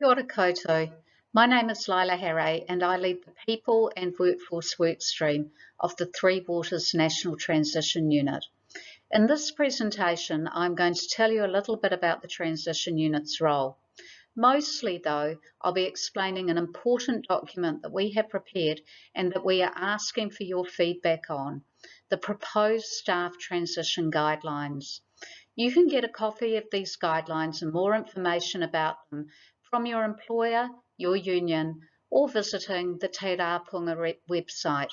Kia ora koutou. My name is Lila Harray and I lead the People and Workforce Workstream of the Three Waters National Transition Unit. In this presentation, I'm going to tell you a little bit about the Transition Unit's role. Mostly though, I'll be explaining an important document that we have prepared and that we are asking for your feedback on, the proposed Staff Transition Guidelines. You can get a copy of these guidelines and more information about them from your employer, your union, or visiting the Te Rāpunga website.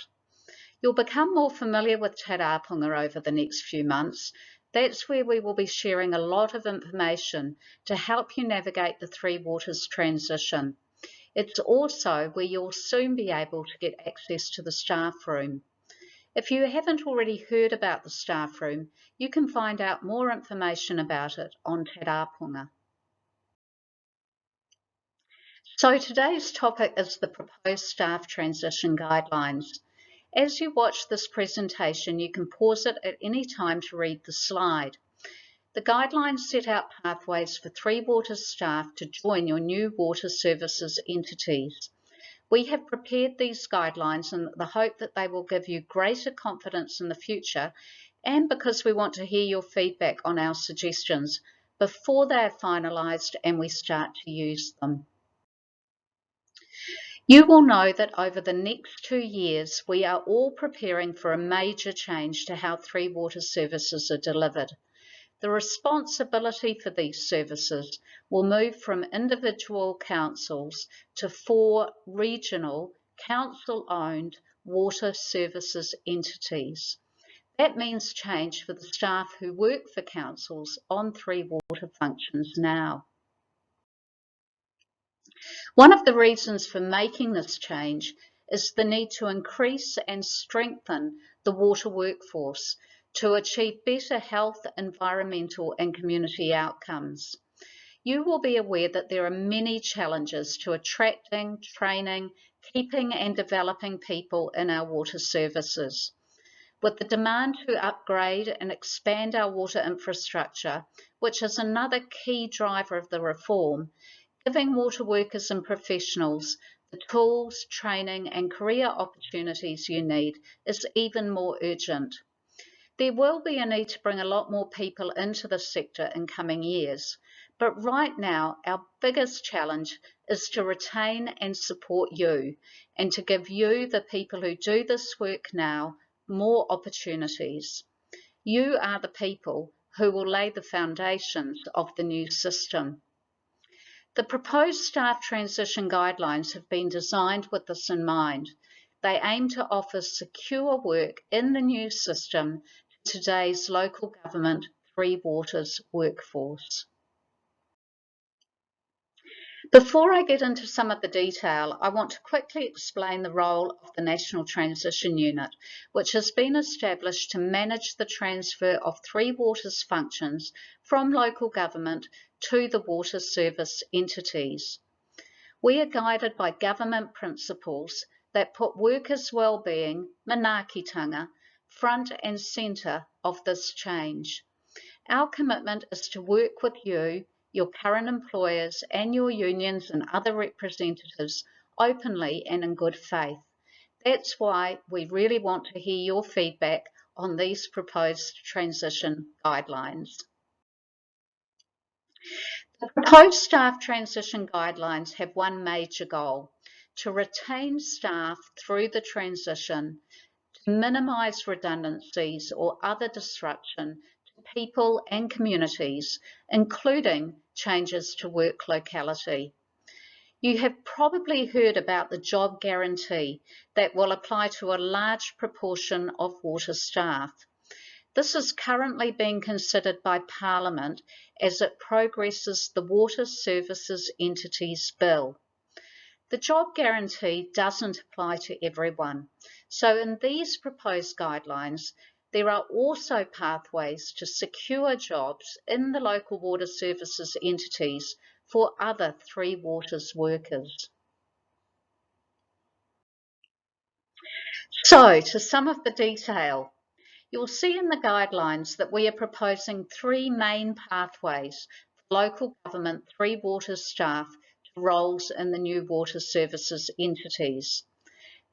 You'll become more familiar with Te Rāpunga over the next few months. That's where we will be sharing a lot of information to help you navigate the Three Waters transition. It's also where you'll soon be able to get access to the staff room. If you haven't already heard about the staff room, you can find out more information about it on Te Rāpunga. So today's topic is the proposed staff transition guidelines. As you watch this presentation, you can pause it at any time to read the slide. The guidelines set out pathways for Three Waters staff to join your new water services entities. We have prepared these guidelines in the hope that they will give you greater confidence in the future and because we want to hear your feedback on our suggestions before they are finalised and we start to use them. You will know that over the next 2 years, we are all preparing for a major change to how Three Waters services are delivered. The responsibility for these services will move from individual councils to 4 regional, council-owned water services entities. That means change for the staff who work for councils on Three Water functions now. One of the reasons for making this change is the need to increase and strengthen the water workforce to achieve better health, environmental and community outcomes. You will be aware that there are many challenges to attracting, training, keeping and developing people in our water services. With the demand to upgrade and expand our water infrastructure, which is another key driver of the reform, giving water workers and professionals the tools, training and career opportunities you need is even more urgent. There will be a need to bring a lot more people into the sector in coming years, but right now our biggest challenge is to retain and support you and to give you, the people who do this work now, more opportunities. You are the people who will lay the foundations of the new system. The proposed staff transition guidelines have been designed with this in mind. They aim to offer secure work in the new system to today's local government Three Waters workforce. Before I get into some of the detail, I want to quickly explain the role of the National Transition Unit, which has been established to manage the transfer of Three Waters functions from local government to the water service entities. We are guided by government principles that put workers' well-being, manaakitanga, front and centre of this change. Our commitment is to work with you, your current employers and your unions and other representatives openly and in good faith. That's why we really want to hear your feedback on these proposed transition guidelines. The proposed staff transition guidelines have one major goal: to retain staff through the transition, to minimise redundancies or other disruption to people and communities, including changes to work locality. You have probably heard about the job guarantee that will apply to a large proportion of water staff. This is currently being considered by Parliament as it progresses the Water Services Entities Bill. The job guarantee doesn't apply to everyone, so in these proposed guidelines, there are also pathways to secure jobs in the local water services entities for other Three Waters workers. So, to some of the detail. You'll see in the guidelines that we are proposing 3 main pathways for local government Three Waters staff to roles in the new water services entities.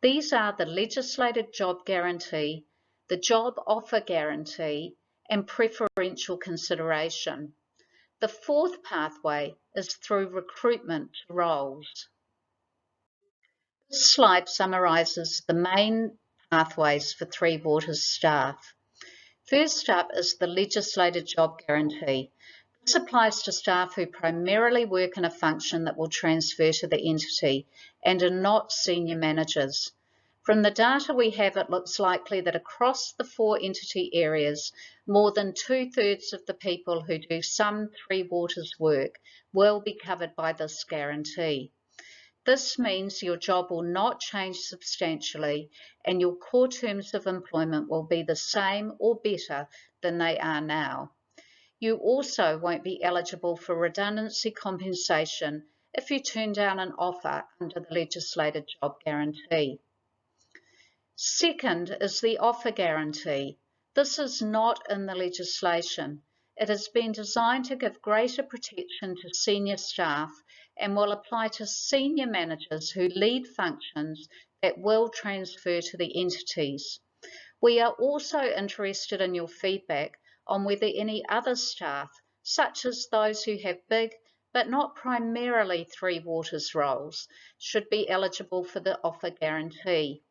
These are the legislated job guarantee, the job offer guarantee, and preferential consideration. The fourth pathway is through recruitment to roles. This slide summarises the main pathways for Three Waters staff. First up is the legislated job guarantee. This applies to staff who primarily work in a function that will transfer to the entity and are not senior managers. From the data we have, it looks likely that across the 4 entity areas, more than 2/3 of the people who do some Three Waters work will be covered by this guarantee. This means your job will not change substantially and your core terms of employment will be the same or better than they are now. You also won't be eligible for redundancy compensation if you turn down an offer under the legislated job guarantee. Second is the offer guarantee. This is not in the legislation. It has been designed to give greater protection to senior staff and will apply to senior managers who lead functions that will transfer to the entities. We are also interested in your feedback on whether any other staff, such as those who have big but not primarily Three Waters roles, should be eligible for the offer guarantee.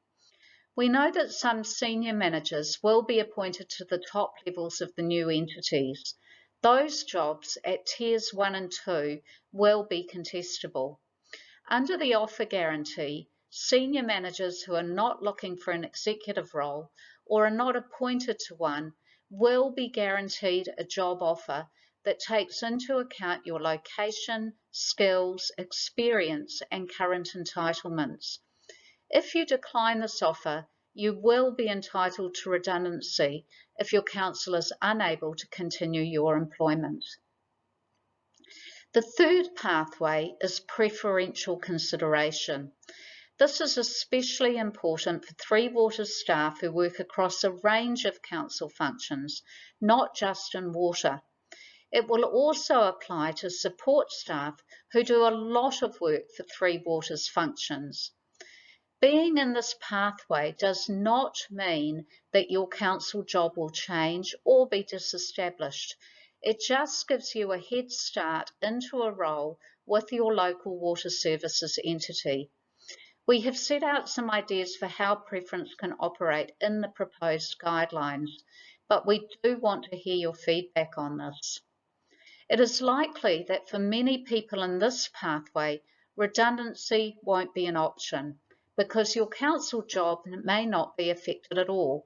We know that some senior managers will be appointed to the top levels of the new entities. Those jobs at tiers 1 and 2 will be contestable. Under the offer guarantee, senior managers who are not looking for an executive role or are not appointed to one will be guaranteed a job offer that takes into account your location, skills, experience, and current entitlements. If you decline this offer, you will be entitled to redundancy if your council is unable to continue your employment. The third pathway is preferential consideration. This is especially important for Three Waters staff who work across a range of council functions, not just in water. It will also apply to support staff who do a lot of work for Three Waters functions. Being in this pathway does not mean that your council job will change or be disestablished. It just gives you a head start into a role with your local water services entity. We have set out some ideas for how preference can operate in the proposed guidelines, but we do want to hear your feedback on this. It is likely that for many people in this pathway, redundancy won't be an option, because your council job may not be affected at all.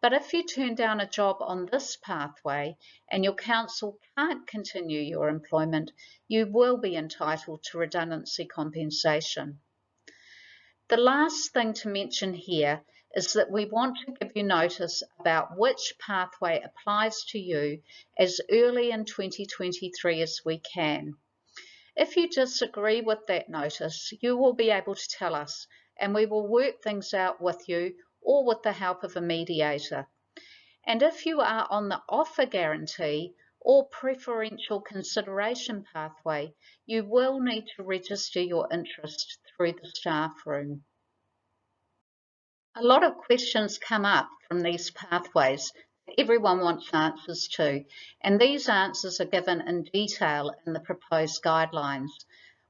But if you turn down a job on this pathway and your council can't continue your employment, you will be entitled to redundancy compensation. The last thing to mention here is that we want to give you notice about which pathway applies to you as early in 2023 as we can. If you disagree with that notice, you will be able to tell us, and we will work things out with you or with the help of a mediator. And if you are on the offer guarantee or preferential consideration pathway, you will need to register your interest through the staff room. A lot of questions come up from these pathways that everyone wants answers to, and these answers are given in detail in the proposed guidelines.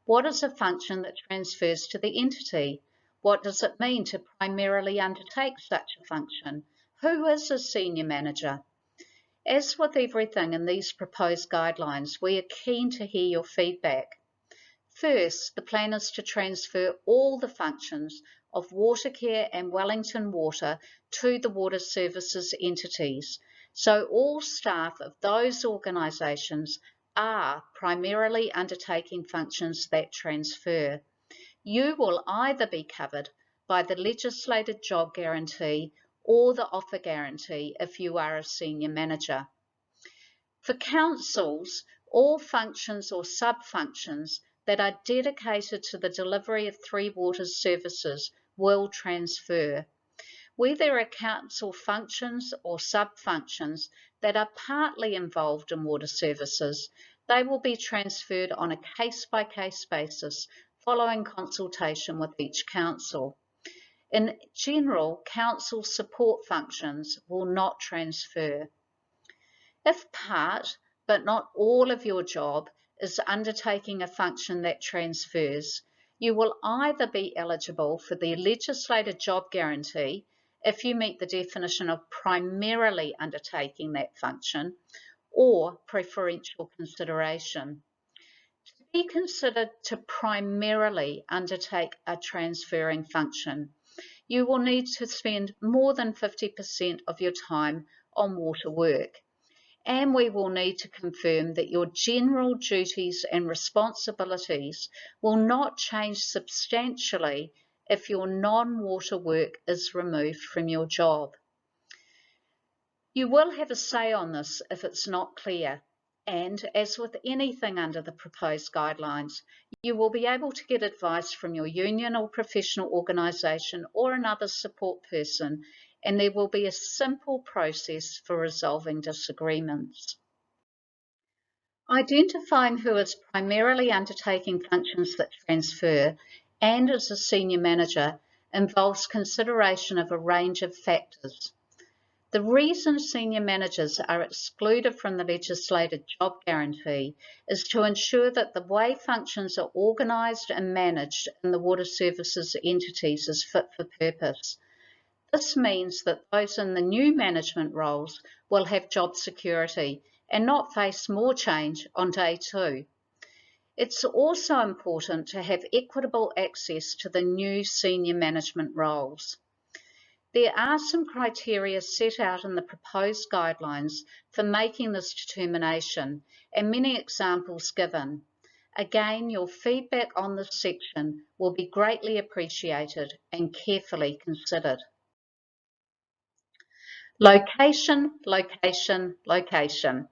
What is a function that transfers to the entity? What does it mean to primarily undertake such a function? Who is a senior manager? As with everything in these proposed guidelines, we are keen to hear your feedback. First, the plan is to transfer all the functions of Watercare and Wellington Water to the water services entities. So all staff of those organisations are primarily undertaking functions that transfer. You will either be covered by the legislated job guarantee or the offer guarantee if you are a senior manager. For councils, all functions or sub-functions that are dedicated to the delivery of Three Waters services will transfer. Where there are council functions or sub-functions that are partly involved in water services, they will be transferred on a case-by-case basis following consultation with each council. In general, council support functions will not transfer. If part, but not all of your job is undertaking a function that transfers, you will either be eligible for the legislated job guarantee if you meet the definition of primarily undertaking that function, or preferential consideration. To be considered to primarily undertake a transferring function, you will need to spend more than 50% of your time on water work, and we will need to confirm that your general duties and responsibilities will not change substantially if your non-water work is removed from your job. You will have a say on this if it's not clear, and as with anything under the proposed guidelines, you will be able to get advice from your union or professional organisation or another support person, and there will be a simple process for resolving disagreements. Identifying who is primarily undertaking functions that transfer and is a senior manager involves consideration of a range of factors. The reason senior managers are excluded from the legislated job guarantee is to ensure that the way functions are organised and managed in the water services entities is fit for purpose. This means that those in the new management roles will have job security and not face more change on day two. It's also important to have equitable access to the new senior management roles. There are some criteria set out in the proposed guidelines for making this determination, and many examples given. Again, your feedback on this section will be greatly appreciated and carefully considered. Location, location, location.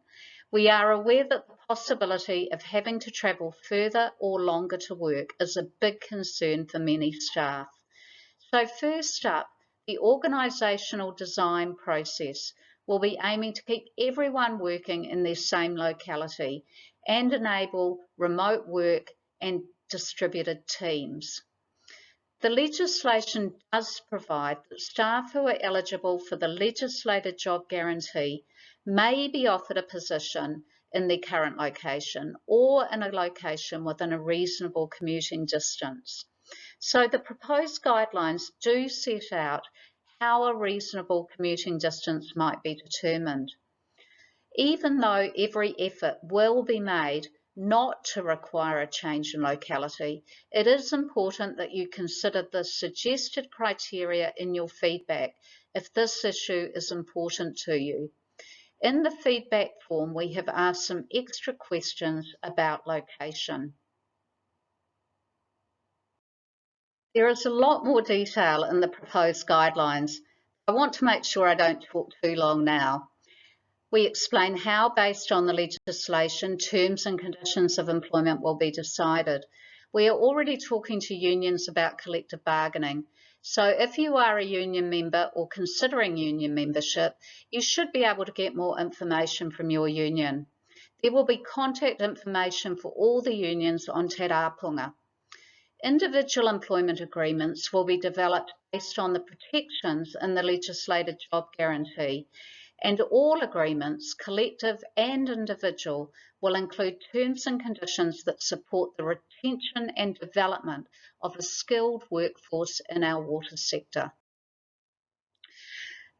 We are aware that the possibility of having to travel further or longer to work is a big concern for many staff. So first up, the organisational design process will be aiming to keep everyone working in their same locality and enable remote work and distributed teams. The legislation does provide that staff who are eligible for the legislated job guarantee may be offered a position in their current location or in a location within a reasonable commuting distance. So the proposed guidelines do set out how a reasonable commuting distance might be determined. Even though every effort will be made not to require a change in locality, it is important that you consider the suggested criteria in your feedback if this issue is important to you. In the feedback form, we have asked some extra questions about location. There is a lot more detail in the proposed guidelines. I want to make sure I don't talk too long now. We explain how, based on the legislation, terms and conditions of employment will be decided. We are already talking to unions about collective bargaining. So if you are a union member or considering union membership, you should be able to get more information from your union. There will be contact information for all the unions on Te Rāpunga. Individual employment agreements will be developed based on the protections in the legislated job guarantee, and all agreements, collective and individual, will include terms and conditions that support the retention and development of a skilled workforce in our water sector.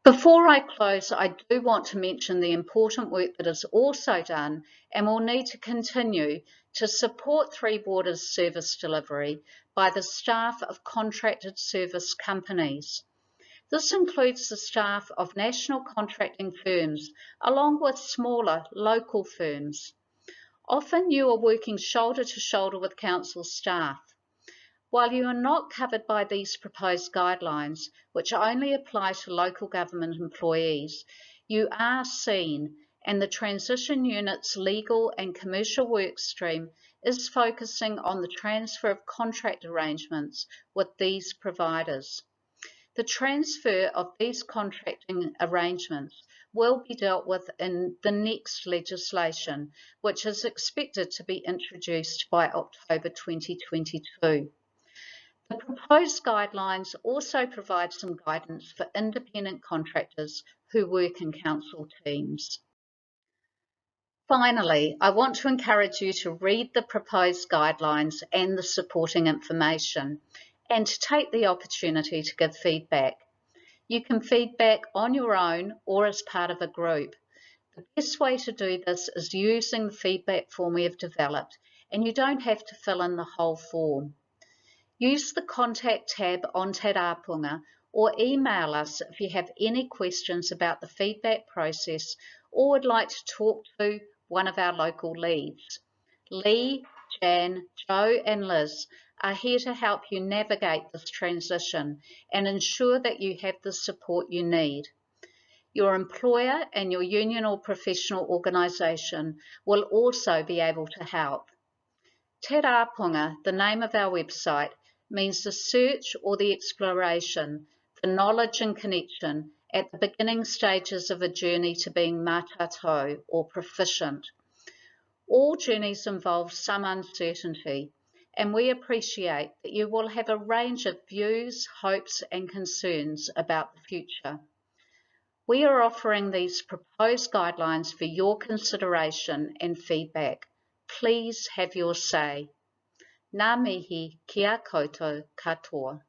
Before I close, I do want to mention the important work that is also done and will need to continue to support Three Waters service delivery by the staff of contracted service companies. This includes the staff of national contracting firms, along with smaller local firms. Often you are working shoulder to shoulder with council staff. While you are not covered by these proposed guidelines, which only apply to local government employees, you are seen, and the Transition Unit's legal and commercial work stream is focusing on the transfer of contract arrangements with these providers. The transfer of these contracting arrangements will be dealt with in the next legislation, which is expected to be introduced by October 2022. The proposed guidelines also provide some guidance for independent contractors who work in council teams. Finally, I want to encourage you to read the proposed guidelines and the supporting information, and to take the opportunity to give feedback. You can feedback on your own or as part of a group. The best way to do this is using the feedback form we have developed, and you don't have to fill in the whole form. Use the contact tab on Te Rāpunga or email us if you have any questions about the feedback process or would like to talk to one of our local leads. Lee, Jan, Joe and Liz are here to help you navigate this transition and ensure that you have the support you need. Your employer and your union or professional organisation will also be able to help. Te Rāpunga, the name of our website, means the search or the exploration, the knowledge and connection at the beginning stages of a journey to being matatou or proficient. All journeys involve some uncertainty, and we appreciate that you will have a range of views, hopes and concerns about the future. We are offering these proposed guidelines for your consideration and feedback. Please have your say. Ngā mihi kia koutou katoa.